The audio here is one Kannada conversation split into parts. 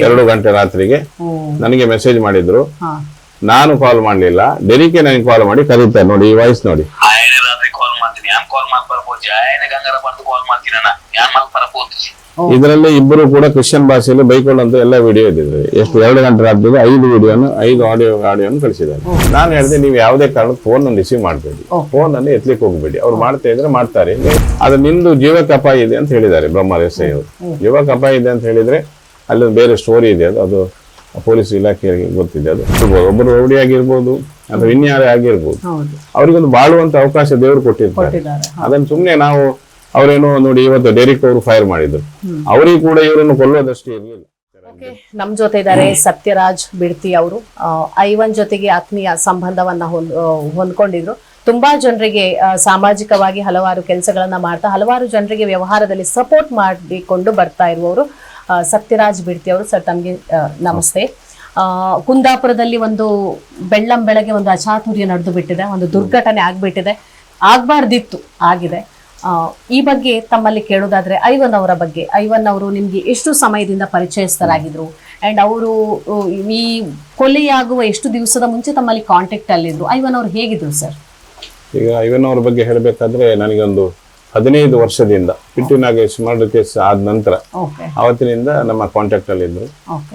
2 ಗಂಟೆ ರಾತ್ರಿಗೆ ನನಗೆ ಮೆಸೇಜ್ ಮಾಡಿದ್ರು. ನಾನು ಕಾಲ್ ಮಾಡ್ಲಿಲ್ಲ, ಡೆರಿಕೆ ನನಗೆ ಕಾಲ್ ಮಾಡಿ ಕರೀತಾರೆ. ನೋಡಿ ಈ ವಾಯ್ಸ್ ನೋಡಿ. ಇದರಲ್ಲಿ ಇಬ್ಬರು ಕೂಡ ಕ್ರಿಶ್ಚಿಯನ್ ಭಾಷೆಯಲ್ಲಿ ಬೈಕೊಳ್ಳುವಂತ ಎಲ್ಲ ವಿಡಿಯೋ ಇದ್ದಿದ್ರು. ಎಷ್ಟು 2 ಗಂಟೆ ರಾತ್ರಿಗೆ 5 ವಿಡಿಯೋನು 5 ಆಡಿಯೋನು ಕಳಿಸಿದ್ದಾರೆ. ನಾನು ಹೇಳಿದೆ, ನೀವು ಯಾವುದೇ ಕಾರಣಕ್ಕೆ ಫೋನ್ ರಿಸೀವ್ ಮಾಡಬೇಡಿ, ಫೋನ್ ಅನ್ನು ಎತ್ತಲಿಕ್ಕೆ ಹೋಗಬೇಡಿ. ಅವ್ರು ಮಾಡ್ತಾ ಇದ್ರೆ ಮಾಡ್ತಾರೆ, ಅದು ನಿಮ್ದು ಜೀವಕ್ಕೆ ಅಪಾಯ ಇದೆ ಅಂತ ಹೇಳಿದ್ದಾರೆ ಬ್ರಹ್ಮ ಎಸ್ಐ ಅವರು. ಜೀವಕ್ಕೆ ಅಪಾಯ ಇದೆ ಅಂತ ಹೇಳಿದ್ರೆ ಅಲ್ಲಿ ಬೇರೆ ಸ್ಟೋರಿ ಇದೆ, ಅದು ಪೊಲೀಸ್ ಇಲಾಖೆಗೆ ಗೊತ್ತಿದೆ. ಅದು ಒಬ್ಬರು ರೌಡಿ ಆಗಿರ್ಬೋದು ಅಥವಾ ಇನ್ಯಾರೇ ಆಗಿರ್ಬೋದು, ಅವ್ರಿಗೊಂದು ಬಾಳುವಂತ ಅವಕಾಶ ದೇವರು ಕೊಟ್ಟಿರ್ತಾರೆ. ಅದನ್ನ ಸುಮ್ನೆ ನಾವು ಅವರೇನೋ ನೋಡಿ, ಇವತ್ತು ಡೆರಿಕ್ ಅವರು ಫೈರ್ ಮಾಡಿದ್ರು, ಅವರಿಗೆ ಕೂಡ ಇವರನ್ನು ಕೊಲ್ಲೋದಷ್ಟೇ ಇರಲಿಲ್ಲ. ನಮ್ ಜೊತೆ ಇದ್ದಾರೆ ಸತ್ಯರಾಜ್ ಬಿಡ್ತಿ ಅವರು. ಐವನ್ ಜೊತೆಗೆ ಆತ್ಮೀಯ ಸಂಬಂಧವನ್ನ ಹೊಂದ್ಕೊಂಡಿದ್ರು. ತುಂಬಾ ಜನರಿಗೆ ಸಾಮಾಜಿಕವಾಗಿ ಹಲವಾರು ಕೆಲಸಗಳನ್ನ ಮಾಡ್ತಾ ಹಲವಾರು ಜನರಿಗೆ ವ್ಯವಹಾರದಲ್ಲಿ ಸಪೋರ್ಟ್ ಮಾಡಿಕೊಂಡು ಬರ್ತಾ ಇರುವವರು ಸತ್ಯರಾಜ್ ಬಿಡ್ತಿ ಅವರು. ಸರ್, ತಮಗೆ ನಮಸ್ತೆ. ಕುಂದಾಪುರದಲ್ಲಿ ಒಂದು ಬೆಳ್ಳಂಬೆಳಗ್ಗೆ ಒಂದು ಅಚಾತುರ್ಯ ನಡೆದು ಬಿಟ್ಟಿದೆ, ಒಂದು ದುರ್ಘಟನೆ ಆಗ್ಬಿಟ್ಟಿದೆ, ಆಗ್ಬಾರ್ದಿತ್ತು, ಆಗಿದೆ. ಈ ಬಗ್ಗೆ ತಮ್ಮಲ್ಲಿ ಕೇಳೋದಾದ್ರೆ ಐವನ್ ಅವರ ಬಗ್ಗೆ. ಐವನ್ ಅವರು ನಿಮ್ಗೆ ಎಷ್ಟು ಸಮಯದಿಂದ ಪರಿಚಯಸ್ಥರಾಗಿದ್ರು ಅಂಡ್ ಅವರು ಈ ಕೊಲೆಯಾಗುವ ಎಷ್ಟು ದಿವಸದ ಮುಂಚೆ ತಮ್ಮಲ್ಲಿ ಕಾಂಟ್ಯಾಕ್ಟ್ ಅಲ್ಲಿದ್ರು? ಐವನ್ ಅವ್ರು ಹೇಗಿದ್ರು ಸರ್? ಈಗ ಐವನ್ ಅವ್ರ ಬಗ್ಗೆ ಹೇಳಬೇಕಾದ್ರೆ, ನನಗೊಂದು 15 ವರ್ಷದಿಂದ ಪಿಂಟು ನಾಗೇಶ್ ಮರ್ಡರ್ ಕೇಸ್ ಆದ ನಂತರ ಅವತ್ತಿನಿಂದ ನಮ್ಮ ಕಾಂಟ್ಯಾಕ್ಟ್ ಅಲ್ಲಿ ಇದ್ರು.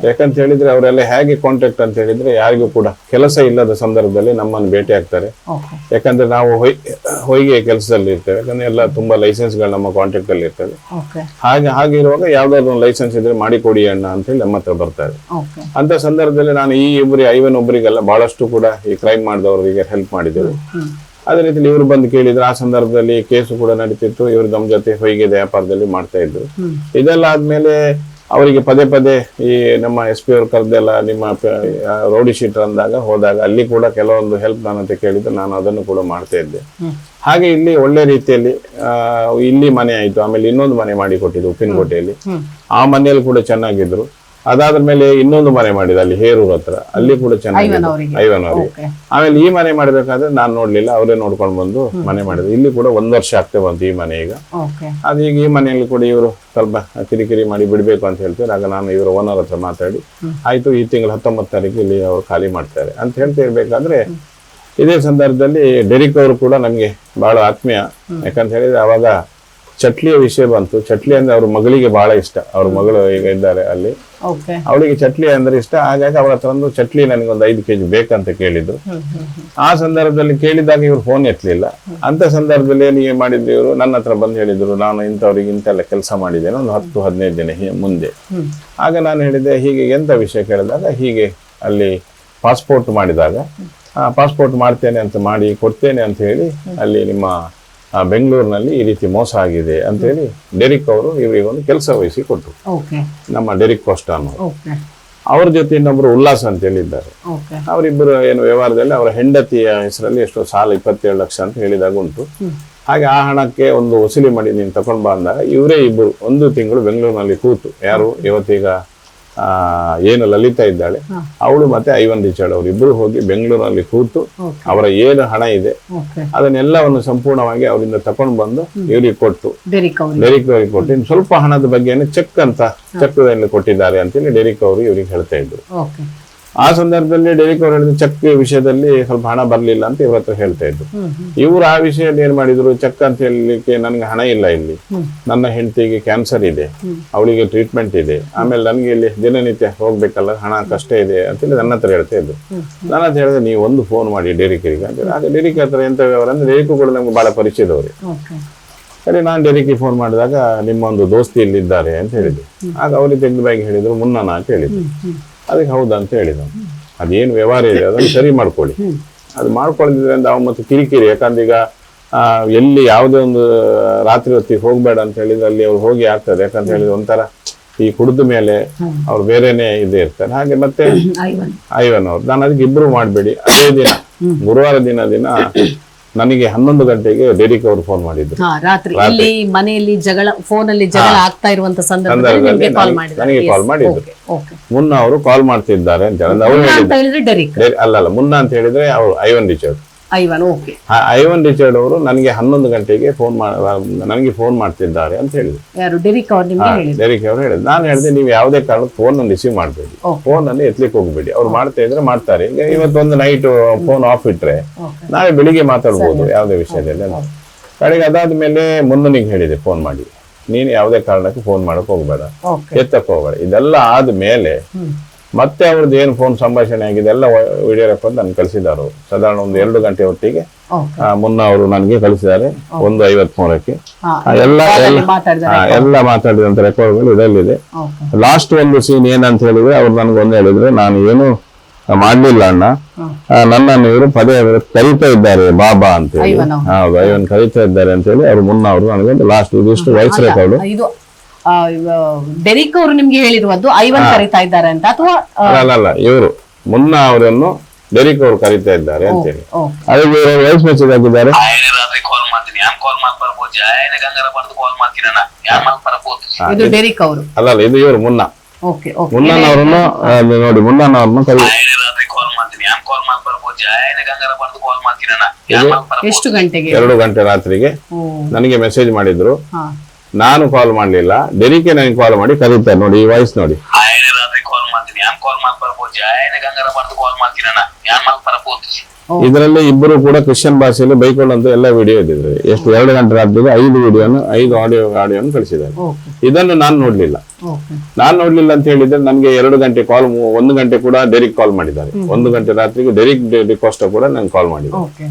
ಯಾಕಂತ ಹೇಳಿದ್ರೆ ಅವರೆಲ್ಲ ಹೇಗೆ ಕಾಂಟ್ಯಾಕ್ಟ್ ಅಂತ ಹೇಳಿದ್ರೆ, ಯಾರಿಗೂ ಕೂಡ ಕೆಲಸ ಇಲ್ಲದ ಸಂದರ್ಭದಲ್ಲಿ ನಮ್ಮನ್ನು ಭೇಟಿ ಆಗ್ತಾರೆ. ಯಾಕಂದ್ರೆ ನಾವು ಹೊಯ್ಗೆ ಕೆಲಸದಲ್ಲಿ ಇರ್ತೇವೆ, ಯಾಕಂದ್ರೆ ಎಲ್ಲ ತುಂಬಾ ಲೈಸೆನ್ಸ್ಗಳು ನಮ್ಮ ಕಾಂಟ್ಯಾಕ್ಟ್ ಅಲ್ಲಿ ಇರ್ತವೆ. ಹಾಗಿರುವಾಗ ಯಾವ್ದಾದ್ರು ಒಂದು ಲೈಸೆನ್ಸ್ ಇದ್ರೆ ಮಾಡಿಕೊಡಿ ಅಣ್ಣ ಅಂತ ಹೇಳಿ ನಮ್ಮ ಹತ್ರ ಬರ್ತಾರೆ. ಅಂತ ಸಂದರ್ಭದಲ್ಲಿ ನಾನು ಈ ಐವನ್ ಒಬ್ಬರಿಗೆಲ್ಲ ಬಹಳಷ್ಟು ಕೂಡ ಈ ಕ್ರೈಮ್ ಮಾಡಿದವರಿಗೆ ಹೆಲ್ಪ್ ಮಾಡಿದ್ದೇವೆ. ಅದೇ ರೀತಿ ಇವರು ಬಂದು ಕೇಳಿದ್ರು. ಆ ಸಂದರ್ಭದಲ್ಲಿ ಕೇಸು ಕೂಡ ನಡೀತಿತ್ತು. ಇವರು ನಮ್ಮ ಜೊತೆ ಹೊಯ್ಗೆ ವ್ಯಾಪಾರದಲ್ಲಿ ಮಾಡ್ತಾ ಇದ್ರು. ಇದೆಲ್ಲ ಆದ್ಮೇಲೆ ಅವರಿಗೆ ಪದೇ ಪದೇ ಈ ನಮ್ಮ SP ಅವ್ರು ಕರೆದೆಲ್ಲ ನಿಮ್ಮ ರೌಡಿ ಶೀಟರ್ ಅಂದಾಗ ಹೋದಾಗ ಅಲ್ಲಿ ಕೂಡ ಕೆಲವೊಂದು ಹೆಲ್ಪ್ ನಾನಂತ ಕೇಳಿದ್ರು. ನಾನು ಅದನ್ನು ಕೂಡ ಮಾಡ್ತಾ ಇದ್ದೆ. ಹಾಗೆ ಇಲ್ಲಿ ಒಳ್ಳೆ ರೀತಿಯಲ್ಲಿ ಇಲ್ಲಿ ಮನೆ ಆಯ್ತು. ಆಮೇಲೆ ಇನ್ನೊಂದು ಮನೆ ಮಾಡಿ ಕೊಟ್ಟಿದ್ದು ಉಪ್ಪಿನಕೋಟೆಯಲ್ಲಿ, ಆ ಮನೆಯಲ್ಲಿ ಕೂಡ ಚೆನ್ನಾಗಿದ್ರು. ಅದಾದ ಮೇಲೆ ಇನ್ನೊಂದು ಮನೆ ಮಾಡಿದ ಅಲ್ಲಿ ಹೇರೂರ್ ಹತ್ರ, ಅಲ್ಲಿ ಕೂಡ ಚೆನ್ನಾಗಿತ್ತು ಐವನ್ ಅವರಿಗೆ. ಆಮೇಲೆ ಈ ಮನೆ ಮಾಡಬೇಕಾದ್ರೆ ನಾನು ನೋಡ್ಲಿಲ್ಲ, ಅವರೇ ನೋಡ್ಕೊಂಡು ಬಂದು ಮನೆ ಮಾಡಿದ್ರು. ಇಲ್ಲಿ ಕೂಡ 1 ವರ್ಷ ಆಗ್ತೇ ಬಂತು ಈ ಮನೆ. ಈಗ ಅದೀಗ ಈ ಮನೆಯಲ್ಲಿ ಕೂಡ ಇವರು ಸ್ವಲ್ಪ ಕಿರಿಕಿರಿ ಮಾಡಿ ಬಿಡ್ಬೇಕು ಅಂತ ಹೇಳ್ತಾರೆ. ಆಗ ನಾನು ಇವರ ಓನರ್ ಹತ್ರ ಮಾತಾಡಿ, ಆಯ್ತು ಈ ತಿಂಗಳು 19 ತಾರೀಕು ಇಲ್ಲಿ ಅವರು ಖಾಲಿ ಮಾಡ್ತಾರೆ ಅಂತ ಹೇಳ್ತಾ ಇರ್ಬೇಕಾದ್ರೆ, ಇದೇ ಸಂದರ್ಭದಲ್ಲಿ ಡೆರಿಕ್ ಅವರು ಕೂಡ ನಮ್ಗೆ ಬಹಳ ಆತ್ಮೀಯ. ಯಾಕಂತ ಹೇಳಿದ್ರೆ ಅವಾಗ ಚಟ್ಲಿಯ ವಿಷಯ ಬಂತು. ಚಟ್ಲಿ ಅಂದ್ರೆ ಅವ್ರ ಮಗಳಿಗೆ ಬಹಳ ಇಷ್ಟ. ಅವ್ರ ಮಗಳು ಈಗ ಇದ್ದಾರೆ ಅಲ್ಲಿ, ಅವಳಿಗೆ ಚಟ್ಲಿ ಅಂದ್ರೆ ಇಷ್ಟ. ಹಾಗಾಗಿ ಅವಳ ಹತ್ರ ಒಂದು ಚಟ್ಲಿ ನನಗೊಂದು 5 kg ಬೇಕಂತ ಕೇಳಿದ್ರು. ಆ ಸಂದರ್ಭದಲ್ಲಿ ಕೇಳಿದಾಗ ಇವ್ರು ಫೋನ್ ಎತ್ತಲಿಲ್ಲ. ಅಂತ ಸಂದರ್ಭದಲ್ಲಿ ಏನಿಗೆ ಮಾಡಿದ್ರು, ಇವರು ನನ್ನ ಹತ್ರ ಬಂದು ಹೇಳಿದ್ರು, ನಾನು ಇಂಥವ್ರಿಗೆ ಇಂತೆಲ್ಲ ಕೆಲಸ ಮಾಡಿದ್ದೇನೆ ಒಂದು 10-15 ದಿನ ಮುಂದೆ. ಆಗ ನಾನು ಹೇಳಿದೆ, ಹೀಗೆ ಎಂತ ವಿಷಯ ಕೇಳಿದಾಗ, ಹೀಗೆ ಅಲ್ಲಿ ಪಾಸ್ಪೋರ್ಟ್ ಮಾಡಿದಾಗ ಪಾಸ್ಪೋರ್ಟ್ ಮಾಡ್ತೇನೆ ಅಂತ ಮಾಡಿ ಕೊಡ್ತೇನೆ ಅಂತ ಹೇಳಿ ಅಲ್ಲಿ ನಿಮ್ಮ ಬೆಂಗಳೂರಿನಲ್ಲಿ ಈ ರೀತಿ ಮೋಸ ಆಗಿದೆ ಅಂತ ಹೇಳಿ ಡೆರಿಕ್ ಅವರು ಇವರಿಗೆ ಒಂದು ಕೆಲಸ ವಹಿಸಿ ಕೊಟ್ಟರು. ನಮ್ಮ ಡೆರಿಕ್ ಕೋಸ್ಟಾ ಅನ್ನೋರು. ಅವ್ರ ಜೊತೆ ಇನ್ನೊಬ್ರು ಉಲ್ಲಾಸ್ ಅಂತ ಹೇಳಿದ್ದಾರೆ. ಅವರಿಬ್ಬರು ಏನು ವ್ಯವಹಾರದಲ್ಲಿ ಅವರ ಹೆಂಡತಿಯ ಹೆಸರಲ್ಲಿ ಎಷ್ಟೋ ಸಾಲ 27 ಲಕ್ಷ ಅಂತ ಹೇಳಿದಾಗ ಉಂಟು. ಹಾಗೆ ಆ ಹಣಕ್ಕೆ ಒಂದು ವಸೂಲಿ ಮಾಡಿ ನೀನು ತಗೊಂಡ್ ಬಾ ಅಂದಾಗ ಇವರೇ ಇಬ್ಬರು 1 ತಿಂಗಳು ಬೆಂಗಳೂರಿನಲ್ಲಿ ಕೂತು, ಯಾರು ಇವತ್ತೀಗ ಏನು ಲಲಿತಾ ಇದ್ದಾಳೆ ಅವಳು ಮತ್ತೆ ಐವನ್ ರಿಚರ್ಡ್ ಅವರು ಇಬ್ಬರು ಹೋಗಿ ಬೆಂಗಳೂರಿನಲ್ಲಿ ಕೂತು ಅವರ ಏನು ಹಣ ಇದೆ ಅದನ್ನೆಲ್ಲವನ್ನು ಸಂಪೂರ್ಣವಾಗಿ ಅವರಿಂದ ತಕೊಂಡ್ ಬಂದು ಇವ್ರಿಗೆ ಕೊಟ್ಟು, ಡೆರಿಕ್ ಅವರಿಗೆ ಕೊಟ್ಟು, ಇನ್ನು ಸ್ವಲ್ಪ ಹಣದ ಬಗ್ಗೆ ಚೆಕ್ ಅಂತ ಚೆಕ್ ಕೊಟ್ಟಿದ್ದಾರೆ ಅಂತೇಳಿ ಡೆರಿಕ್ ಅವರು ಇವ್ರಿಗೆ ಹೇಳ್ತಾ ಇದ್ರು. ಆ ಸಂದರ್ಭದಲ್ಲಿ ಡೆರಿಕ್ ಅವರು ಹೇಳಿದ ಚೆಕ್ ವಿಷಯದಲ್ಲಿ ಸ್ವಲ್ಪ ಹಣ ಬರ್ಲಿಲ್ಲ ಅಂತ ಇವ್ರ ಹತ್ರ ಹೇಳ್ತಾ ಇದ್ರು. ಇವ್ರು ಆ ವಿಷಯದಲ್ಲಿ ಏನ್ ಮಾಡಿದ್ರು, ಚೆಕ್ ಅಂತ ಹೇಳಲಿಕ್ಕೆ ನನ್ಗೆ ಹಣ ಇಲ್ಲ, ಇಲ್ಲಿ ನನ್ನ ಹೆಂಡತಿಗೆ ಕ್ಯಾನ್ಸರ್ ಇದೆ, ಅವಳಿಗೆ ಟ್ರೀಟ್ಮೆಂಟ್ ಇದೆ, ಆಮೇಲೆ ನನ್ಗೆ ಇಲ್ಲಿ ದಿನನಿತ್ಯ ಹೋಗ್ಬೇಕಲ್ಲ, ಹಣ ಕಷ್ಟ ಇದೆ ಅಂತೇಳಿ ನನ್ನ ಹತ್ರ ಹೇಳ್ತಾ ಇದ್ರು. ನನ್ನ ಹತ್ರ ಹೇಳಿದ್ರೆ, ನೀವು ಒಂದು ಫೋನ್ ಮಾಡಿ ಡೆರಿಕ್ಗೆ ಅಂತ ಹೇಳಿ. ಆಗ ಡೆರಿಕ್ ಹತ್ರ ಎಂತ ವ್ಯವಹಾರ ಅಂದ್ರೆ, ಡೆರಿಕ್ ಕೂಡ ನಮ್ಗೆ ಬಹಳ ಪರಿಚಯದವ್ರೆ. ಸರಿ, ನಾನು ಡೆರಿಕ್ಗೆ ಫೋನ್ ಮಾಡಿದಾಗ ನಿಮ್ಮ ಒಂದು ದೋಸ್ತಿ ಇಲ್ಲಿದ್ದಾರೆ ಅಂತ ಹೇಳಿದ್ರು. ಆಗ ಅವ್ರಿಗೆ ತೆಗೆದು ಬಾಯಿಗೆ ಹೇಳಿದ್ರು, ಮುನ್ನನ ಅಂತ ಹೇಳಿದ್ರು. ಅದಕ್ಕೆ ಹೌದಾ ಅಂತ ಹೇಳಿದ. ಅದೇನು ವ್ಯವಹಾರ ಇದೆ ಅದನ್ನು ಸರಿ ಮಾಡ್ಕೊಳ್ಳಿ. ಅದು ಮಾಡ್ಕೊಳ್ಳಿದ್ರಿಂದ ಅವ ಮತ್ತೆ ಕಿರಿಕಿರಿ. ಯಾಕಂದ್ರೆ ಈಗ ಎಲ್ಲಿ ಯಾವುದೇ ಒಂದು ರಾತ್ರಿ ಹೊತ್ತಿಗೆ ಹೋಗ್ಬೇಡ ಅಂತ ಹೇಳಿದ್ರೆ ಅಲ್ಲಿ ಅವ್ರು ಹೋಗಿ ಆಗ್ತದೆ. ಯಾಕಂತ ಹೇಳಿದ್ರೆ ಒಂಥರ ಈ ಕುಡಿದ ಮೇಲೆ ಅವ್ರು ಬೇರೆನೆ ಇದೇ ಇರ್ತಾರೆ. ಹಾಗೆ ಮತ್ತೆ ಐವನ್ ಅವ್ರು, ನಾನು ಅದಕ್ಕೆ ಇಬ್ರು ಮಾಡಬೇಡಿ. ಅದೇ ದಿನ ಗುರುವಾರ ದಿನ ನನಗೆ 11 ಗಂಟೆಗೆ ಡೆರಿಕ್ ಅವರು ಫೋನ್ ಮಾಡಿದ್ರು. ಮನೆಯಲ್ಲಿ ಫೋನಲ್ಲಿ ಜಗಳ ಆಗ್ತಾ ಇರುವಂತ ಸಂದರ್ಭದಲ್ಲಿ ನನಗೆ ಕಾಲ್ ಮಾಡಿದ್ರು. ಮುನ್ನ ಅವರು ಕಾಲ್ ಮಾಡ್ತಿದ್ದಾರೆ ಅಂತ ಹೇಳಿದ್ರೆ, ಅವ್ರು ಹೇಳಿದ್ರು ಅಲ್ಲ ಮುನ್ನ ಅಂತ ಹೇಳಿದ್ರೆ ಅವ್ರು Ivan Richard Ivan, okay. Ivan Richard ಅವರು ನನಗೆ 11 ಗಂಟೆಗೆ ನನಗೆ ಫೋನ್ ಮಾಡ್ತಿದ್ದಾರೆ ಅಂತ ಹೇಳಿದ್ರು. ಯಾರು? ಡೆರಿಕ್ ಅವ್ರು ನಿಮ್ಗೆ ಹೇಳಿದ್ರು? ಡೆರಿಕ್ ಅವರು ಹೇಳಿದ್ರು. ನಾನು ಹೇಳಿದೆ, ನೀವು ಯಾವುದೇ ಕಾರಣಕ್ಕೆ ಫೋನ್ ರಿಸೀವ್ ಮಾಡಬೇಡಿ, ಫೋನ್ ಅನ್ನು ಎತ್ತಲಿಕ್ಕೆ ಹೋಗ್ಬೇಡಿ. ಅವ್ರು ಮಾಡ್ತಾ ಇದ್ರೆ ಮಾಡ್ತಾರೆ. ಈಗ ಇವತ್ತೊಂದು ನೈಟ್ ಫೋನ್ ಆಫ್ ಇಟ್ರೆ ನಾಳೆ ಬೆಳಿಗ್ಗೆ ಮಾತಾಡ್ಬೋದು ಯಾವುದೇ ವಿಷಯದಲ್ಲಿ ಅಂತ. ಕಡೆಗೆ ಅದಾದ್ಮೇಲೆ ಮುನ್ನನಿಗೆ ಹೇಳಿದೆ ಫೋನ್ ಮಾಡಿ, ನೀನು ಯಾವುದೇ ಕಾರಣಕ್ಕೆ ಫೋನ್ ಮಾಡಕ್ ಹೋಗ್ಬೇಡ, ಎತ್ತಕ್ ಹೋಗ್ಬೇಡ. ಇದೆಲ್ಲ ಆದ್ಮೇಲೆ ಮತ್ತೆ ಅವ್ರದ್ದು ಏನು ಫೋನ್ ಸಂಭಾಷಣೆ ಆಗಿದೆ ಎಲ್ಲ ವಿಡಿಯೋ ರೆಕಾರ್ಡ್ ನನ್ಗೆ ಕಳಿಸಿದ್ದಾರೆ. ಸಾಧಾರಣ ಒಂದು 2 ಗಂಟೆ ಹೊತ್ತಿಗೆ ಮುನ್ನ ಅವರು ನನಗೆ ಕಳಿಸಿದ್ದಾರೆ 1:53ಕ್ಕೆ. ಎಲ್ಲ ಮಾತಾಡಿದಂತ ರೆಕಾರ್ಡ್ಗಳು ಇದರಲ್ಲಿದೆ. ಲಾಸ್ಟ್ ಒಂದು ಸೀನ್ ಏನಂತ ಹೇಳಿದ್ರೆ, ಅವ್ರು ನನ್ಗೊಂದು ಹೇಳಿದ್ರೆ, ನಾನು ಏನು ಮಾಡ್ಲಿಲ್ಲ ಅಣ್ಣ, ನನ್ನನ್ನು ಇವರು ಪದೇ ಕರೀತಾ ಇದ್ದಾರೆ ಬಾಬಾ ಅಂತ ಹೇಳಿ. ಹೌದು, ಐವನ್ ಕರೀತಾ ಇದ್ದಾರೆ ಅಂತ ಹೇಳಿ ಅವ್ರು ಮುನ್ನ ಅವರು ನನಗೊಂದು ಲಾಸ್ಟ್ ಇದಿಷ್ಟು ವಾಯ್ಸ್ ರೆಕಾರ್ಡ್. ಡೆರಿಕ್ ಅವರು ನಿಮ್ಗೆ ಹೇಳಿರುವುದು ಐವನ್ ಕರೀತಾ ಇದ್ದಾರೆ ಅಂತ, ಅಥವಾ ಅಲ್ಲ, ಇವರು ಮುನ್ನ ಅವರನ್ನು ಡೆರಿಕ್ ಅವರು ಕರೀತಾ ಇದ್ದಾರೆ ಅಂತ ಹೇಳಿ ಅದಕ್ಕೆ ವಾಯ್ಸ್ ಮೆಸೇಜ್ ಹಾಕಿದ್ದಾರೆ. ಇದು ಡೆರಿಕ್ ಅವರು ಅಲ್ಲ, ಇದು ಇವರು ಮುನ್ನ ಮುನ್ನನವರನ್ನು ನೋಡಿ, ಮುನ್ನನವರನ್ನು ಎಷ್ಟು ಗಂಟೆಗೆ? 2 ಗಂಟೆ ರಾತ್ರಿಗೆ ನನಗೆ ಮೆಸೇಜ್ ಮಾಡಿದ್ರು. ನಾನು ಕಾಲ್ ಮಾಡ್ಲಿಲ್ಲ, ಡೆರಿಕೆ ನನಗೆ ಕಾಲ್ ಮಾಡಿ ಕರೀತಾರೆ. ನೋಡಿ ಈ ವಾಯ್ಸ್ ನೋಡಿ. ಇದರಲ್ಲಿ ಇಬ್ಬರು ಕೂಡ ಕ್ರಿಶ್ಚಿಯನ್ ಭಾಷೆಯಲ್ಲಿ ಬೈಕೊಳ್ಳುವಂತ ಎಲ್ಲ ವಿಡಿಯೋ ಇದ್ದಿದ್ರು. ಎಷ್ಟು 2 ಗಂಟೆ ರಾತ್ರಿಗೆ 5 ಆಡಿಯೋನು ಕಳಿಸಿದ್ದಾರೆ. ಇದನ್ನು ನಾನು ನೋಡ್ಲಿಲ್ಲ ಅಂತ ಹೇಳಿದ್ರೆ ನನಗೆ 2 ಗಂಟೆ ಕಾಲ್, 1 ಗಂಟೆ ಕೂಡ ಡೆರಿಕ್ ಕಾಲ್ ಮಾಡಿದ್ದಾರೆ. 1 ಗಂಟೆ ರಾತ್ರಿಗೆ ಡೆರಿಕ್ ಡಿಕೋಸ್ಟಾ ಕೂಡ ನಂಗೆ ಕಾಲ್ ಮಾಡಿದ್ದಾರೆ.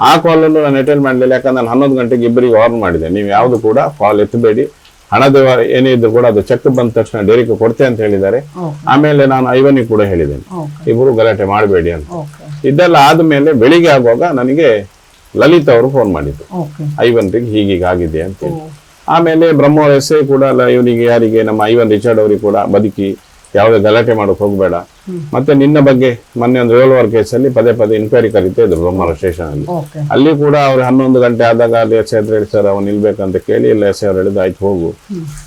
ಆ ಕಾಲ್ ಅನ್ನು ನಾನು ಅಟೆಂಡ್ ಮಾಡಲಿಲ್ಲ, ಯಾಕಂದ್ರೆ ನಾನು 11 ಗಂಟೆಗೆ ಇಬ್ಬರಿಗೆ ವಾರ್ನ್ ಮಾಡಿದೆ, ನೀವು ಯಾವ್ದು ಕೂಡ ಕಾಲ್ ಎತ್ತಬೇಡಿ, ಹಣದ ಏನೇ ಇದ್ರು ಕೂಡ ಅದು ಚೆಕ್ ಬಂದ ತಕ್ಷಣ ಡೆರಿಕ್ ಕೊಡ್ತೆ ಅಂತ ಹೇಳಿದ್ದಾರೆ. ಆಮೇಲೆ ನಾನು ಐವನಿಗೆ ಕೂಡ ಹೇಳಿದ್ದೇನೆ, ಇಬ್ಬರು ಗಲಾಟೆ ಮಾಡಬೇಡಿ ಅಂತ. ಇದೆಲ್ಲ ಆದ್ಮೇಲೆ ಬೆಳಿಗ್ಗೆ ಆಗುವಾಗ ನನಗೆ ಲಲಿತ್ ಅವರು ಫೋನ್ ಮಾಡಿದ್ರು, ಐವನ್ರಿಗೆ ಹೀಗೀಗ ಆಗಿದೆ ಅಂತ ಹೇಳಿ. ಆಮೇಲೆ ಬ್ರಹ್ಮವರ ಎಸ್ ಐ ಕೂಡ ಇವನಿಗೆ, ಯಾರಿಗೆ, ನಮ್ಮ ಐವನ್ ರಿಚರ್ಡ್ ಅವರಿಗೆ ಕೂಡ ಬದುಕಿ ಯಾವುದೇ ಗಲಾಟೆ ಮಾಡೋಕೆ ಹೋಗ್ಬೇಡ, ಮತ್ತೆ ನಿನ್ನ ಬಗ್ಗೆ ಮೊನ್ನೆ ಒಂದು ರಿವಾಲ್ವರ್ ಕೇಸಲ್ಲಿ ಪದೇ ಇನ್ಕ್ವೈರಿ ಕರೀತಾ ಇದ್ರು ಬ್ರಹ್ಮವರ ಸ್ಟೇಷನ್ ಅಲ್ಲಿ. ಅಲ್ಲಿ ಕೂಡ ಅವ್ರು 11 ಗಂಟೆ ಆದಾಗ ಅಲ್ಲಿ ಎಸ್ ಐ ಹೇಳಿ, ಸರ್ ಅವ್ನು ನಿಲ್ಬೇಕಂತ ಕೇಳಿ ಇಲ್ಲ, ಎಸ್ ಐ ಅವ್ರು ಹೇಳಿದ್ರು ಆಯ್ತು ಹೋಗು,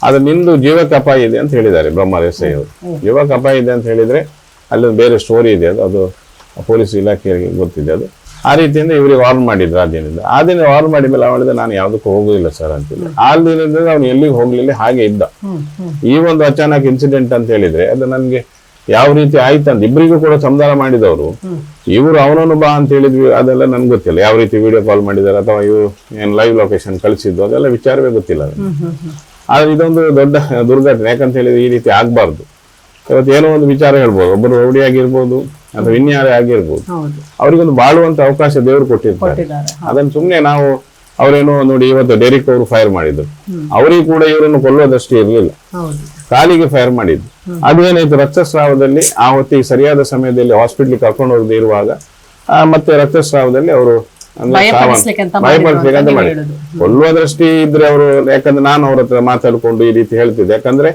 ಅದು ನಿಂದು ಜೀವಕ್ಕೆ ಅಪಾಯ ಇದೆ ಅಂತ ಹೇಳಿದ್ದಾರೆ ಬ್ರಹ್ಮವರ ಎಸ್ ಐ ಅವರು. ಜೀವಕ್ಕೆ ಅಪಾಯ ಇದೆ ಅಂತ ಹೇಳಿದ್ರೆ ಅಲ್ಲಿ ಬೇರೆ ಸ್ಟೋರಿ ಇದೆ, ಅದು ಪೊಲೀಸ್ ಇಲಾಖೆಗೆ ಗೊತ್ತಿದೆ. ಅದು ಆ ರೀತಿಯಿಂದ ಇವರಿಗೆ ವಾರ್ನ್ ಮಾಡಿದ್ರು. ಆ ದಿನ ವಾರ್ನ್ ಮಾಡಿದ್ಮೇಲೆ ಅವಳಿದೆ, ನಾನು ಯಾವುದಕ್ಕೂ ಹೋಗುದಿಲ್ಲ ಸರ್ ಅಂತೇಳಿ. ಆ ದಿನದಿಂದ ಅವ್ನು ಎಲ್ಲಿಗೆ ಹೋಗ್ಲಿಲ್ಲ, ಹಾಗೆ ಇದ್ದ. ಈ ಒಂದು ಅಚಾನಕ್ ಇನ್ಸಿಡೆಂಟ್ ಅಂತ ಹೇಳಿದ್ರೆ ಅದು ನನ್ಗೆ ಯಾವ ರೀತಿ ಆಯ್ತಂತ ಇಬ್ಬರಿಗೂ ಕೂಡ ಸಮಾಧಾನ ಮಾಡಿದವರು. ಇವರು ಅವನನ್ನು ಬಾ ಅಂತ ಹೇಳಿದ್ವಿ, ಅದೆಲ್ಲ ನನ್ಗೆ ಗೊತ್ತಿಲ್ಲ. ಯಾವ ರೀತಿ ವಿಡಿಯೋ ಕಾಲ್ ಮಾಡಿದಾರೆ ಅಥವಾ ಇವರು ಏನ್ ಲೈವ್ ಲೊಕೇಶನ್ ಕಳಿಸಿದ್ದು ಅದೆಲ್ಲ ವಿಚಾರವೇ ಗೊತ್ತಿಲ್ಲ. ಆದ್ರೆ ಇದೊಂದು ದೊಡ್ಡ ದುರ್ಘಟನೆ, ಯಾಕಂತ ಹೇಳಿದ್ರೆ ಈ ರೀತಿ ಆಗ್ಬಾರ್ದು. ಇವತ್ತು ಏನೋ ಒಂದು ವಿಚಾರ ಹೇಳ್ಬೋದು, ಒಬ್ಬರು ರೌಡಿ ಆಗಿರ್ಬೋದು ಅಥವಾ ಇನ್ಯಾರೇ ಆಗಿರ್ಬೋದು, ಅವ್ರಿಗೊಂದು ಬಾಳುವಂತ ಅವಕಾಶ ದೇವರು ಕೊಟ್ಟಿರ್ತಾರೆ. ಅದನ್ನ ಸುಮ್ನೆ ನಾವು ಅವರೇನೋ ನೋಡಿ, ಇವತ್ತು ಡೆರಿಕ್ ಅವರು ಫೈರ್ ಮಾಡಿದ್ರು, ಅವರಿಗೆ ಕೂಡ ಇವರನ್ನು ಕೊಲ್ಲೋದಷ್ಟು ಇರಲಿಲ್ಲ, ಕಾಲಿಗೆ ಫೈರ್ ಮಾಡಿದ್ರು. ಅದೇನಾಯ್ತು, ರಕ್ತಸ್ರಾವದಲ್ಲಿ ಆ ಹೊತ್ತಿಗೆ ಸರಿಯಾದ ಸಮಯದಲ್ಲಿ ಹಾಸ್ಪಿಟ್ಲಿಗೆ ಕರ್ಕೊಂಡು ಹೋಗದೆ ಇರುವಾಗ ಮತ್ತೆ ರಕ್ತಸ್ರಾವದಲ್ಲಿ ಅವರು ಭಯಪಡಿಸ್ಲಿಕ್ಕೆ ಅಂತ ಮಾಡಿ ಕೊಲ್ಲುವ ಇದ್ರೆ ಅವರು. ಯಾಕಂದ್ರೆ ನಾನು ಅವ್ರ ಹತ್ರ ಮಾತಾಡ್ಕೊಂಡು ಈ ರೀತಿ ಹೇಳ್ತಿದ್ದೆ, ಯಾಕಂದ್ರೆ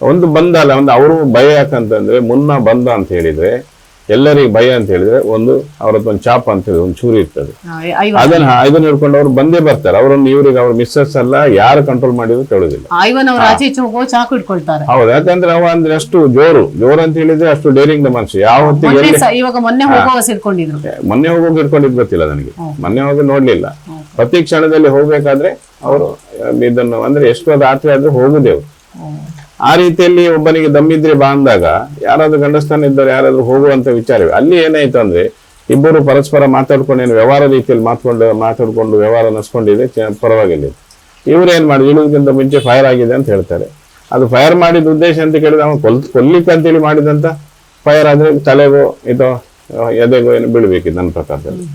ಒಂದು ಬಂದ ಅಲ್ಲ, ಒಂದು ಅವರು ಭಯ ಯಾಕಂತಂದ್ರೆ ಮುನ್ನ ಬಂದ ಅಂತ ಹೇಳಿದ್ರೆ ಎಲ್ಲರಿಗೆ ಭಯ ಅಂತ ಹೇಳಿದ್ರೆ ಒಂದು ಅವ್ರದ್ದು ಒಂದು ಚಾಪ್ ಅಂತ ಹೇಳಿದ್ರೆ ಒಂದು ಚೂರಿ ಇರ್ತದೆ, ಅದನ್ನ ಹಿಡ್ಕೊಂಡು ಅವ್ರು ಬಂದೇ ಬರ್ತಾರೆ. ಅವರನ್ನು ಇವ್ರಿಗೆ ಅವ್ರ ಮಿಸ್ಸಸ್ ಅಲ್ಲ ಯಾರು ಕಂಟ್ರೋಲ್ ಮಾಡಿದ್ರು ಕೇಳುದಿಲ್ಲ. ಹೌದು, ಯಾಕಂದ್ರೆ ಅವ ಅಂದ್ರೆ ಅಷ್ಟು ಜೋರು ಅಂತ ಹೇಳಿದ್ರೆ ಅಷ್ಟು ಡೇರಿಂಗ್ ದ ಮನುಷ್ಯ. ಯಾವ ಹೊತ್ತಿಗೆ ಮೊನ್ನೆ ಹೋಗೋಗಿ ಹಿಡ್ಕೊಂಡಿದ್ ಗೊತ್ತಿಲ್ಲ ನನಗೆ, ಮೊನ್ನೆ ಹೋಗಿ ನೋಡ್ಲಿಲ್ಲ. ಪ್ರತಿ ಕ್ಷಣದಲ್ಲಿ ಹೋಗ್ಬೇಕಾದ್ರೆ ಅವರು ಇದನ್ನು ಅಂದ್ರೆ ಎಷ್ಟು ರಾತ್ರಿ ಆದ್ರೆ ಹೋಗುದೇವು. ಆ ರೀತಿಯಲ್ಲಿ ಒಬ್ಬನಿಗೆ ದಮ್ಮಿದ್ರೆ ಬಾ ಅಂದಾಗ ಯಾರಾದ್ರೂ ಗಂಡಸ್ಥಾನ ಇದ್ದಾರೆ, ಯಾರಾದ್ರೂ ಹೋಗುವಂತ ವಿಚಾರವೇ. ಅಲ್ಲಿ ಏನಾಯ್ತು ಅಂದ್ರೆ ಇಬ್ಬರು ಪರಸ್ಪರ ಮಾತಾಡ್ಕೊಂಡು ಏನು ವ್ಯವಹಾರ ರೀತಿಯಲ್ಲಿ ಮಾತಾಡ್ಕೊಂಡು ವ್ಯವಹಾರ ನಡ್ಸ್ಕೊಂಡಿದೆ, ಪರವಾಗಿಲ್ಲ. ಇವ್ರು ಏನ್ ಮಾಡಿದ್ರು, ಇಳುವುದಕ್ಕಿಂತ ಮುಂಚೆ ಫೈರ್ ಆಗಿದೆ ಅಂತ ಹೇಳ್ತಾರೆ. ಅದು ಫೈರ್ ಮಾಡಿದ ಉದ್ದೇಶ ಅಂತ ಕೇಳಿದ್ರೆ ಅವನು ಕೊಲ್ಲಿಕ್ಕೆ ಅಂತೇಳಿ ಮಾಡಿದಂತ ಫೈರ್ ಆದ್ರೆ ತಲೆಗೋ ಅಥವಾ ಎದೆಗೋ ಏನು ಬೀಳ್ಬೇಕಿತ್ತು ನನ್ನ ಪ್ರಕಾರದಲ್ಲಿ.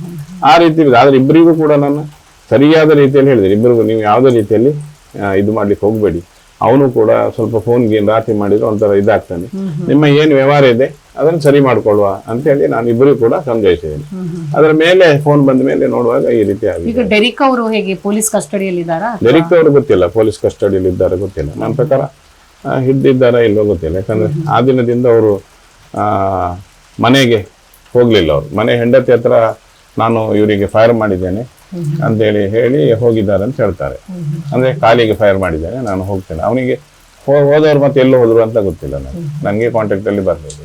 ಆ ರೀತಿ ಆದ್ರೆ ಇಬ್ಬರಿಗೂ ಕೂಡ ನಾನು ಸರಿಯಾದ ರೀತಿಯಲ್ಲಿ ಹೇಳಿದೆ, ಇಬ್ಬರಿಗೂ ನೀವು ಯಾವುದೇ ರೀತಿಯಲ್ಲಿ ಇದು ಮಾಡ್ಲಿಕ್ಕೆ ಹೋಗ್ಬೇಡಿ. ಅವನು ಕೂಡ ಸ್ವಲ್ಪ ಫೋನ್ಗೆ ರಾತ್ರಿ ಮಾಡಿದ್ರೆ ಒಂಥರ ಇದಾಗ್ತಾನೆ, ನಿಮ್ಮ ಏನು ವ್ಯವಹಾರ ಇದೆ ಅದನ್ನು ಸರಿ ಮಾಡ್ಕೊಳ್ಳುವ ಅಂತ ಹೇಳಿ ನಾನು ಇಬ್ಬರಿಗೂ ಕೂಡ ಸಮಜಾಯಿಸಿದ್ದೇನೆ. ಅದರ ಮೇಲೆ ಫೋನ್ ಬಂದ ಮೇಲೆ ನೋಡುವಾಗ ಈ ರೀತಿ ಆಗಿದೆ. ಡೆರಿಕ್ ಅವರು ಹೇಗೆ ಪೊಲೀಸ್ ಕಸ್ಟಡಿಯಲ್ಲಿ ಇದ್ದಾರಾ? ಡೆರಿಕ್ ಅವರು ಗೊತ್ತಿಲ್ಲ, ಪೊಲೀಸ್ ಕಸ್ಟಡಿಯಲ್ಲಿ ಇದ್ದಾರೆ ಗೊತ್ತಿಲ್ಲ. ನನ್ನ ಪ್ರಕಾರ ಹಿಡಿದಿದ್ದಾರಾ ಇಲ್ಲೋ ಗೊತ್ತಿಲ್ಲ. ಯಾಕಂದ್ರೆ ಆ ದಿನದಿಂದ ಅವರು ಮನೆಗೆ ಹೋಗ್ಲಿಲ್ಲ. ಅವರು ಮನೆ ಹೆಂಡತಿ ಹತ್ರ ನಾನು ಇವರಿಗೆ ಫೈರ್ ಮಾಡಿದ್ದೇನೆ ಅಂತೇಳಿ ಹೇಳಿ ಹೋಗಿದ್ದಾರೆ ಅಂತ ಹೇಳ್ತಾರೆ. ಅಂದ್ರೆ ಕಾಲಿಗೆ ಫೈರ್ ಮಾಡಿದ್ದೇನೆ, ನಾನು ಹೋಗ್ತೇನೆ. ಅವನಿಗೆ ಹೋದವ್ರು ಮತ್ತೆ ಎಲ್ಲೋ ಹೋದ್ರು ಅಂತ ಗೊತ್ತಿಲ್ಲ, ನನಗೆ ಕಾಂಟ್ಯಾಕ್ಟ್ ಅಲ್ಲಿ ಬರ್ಬೋದು.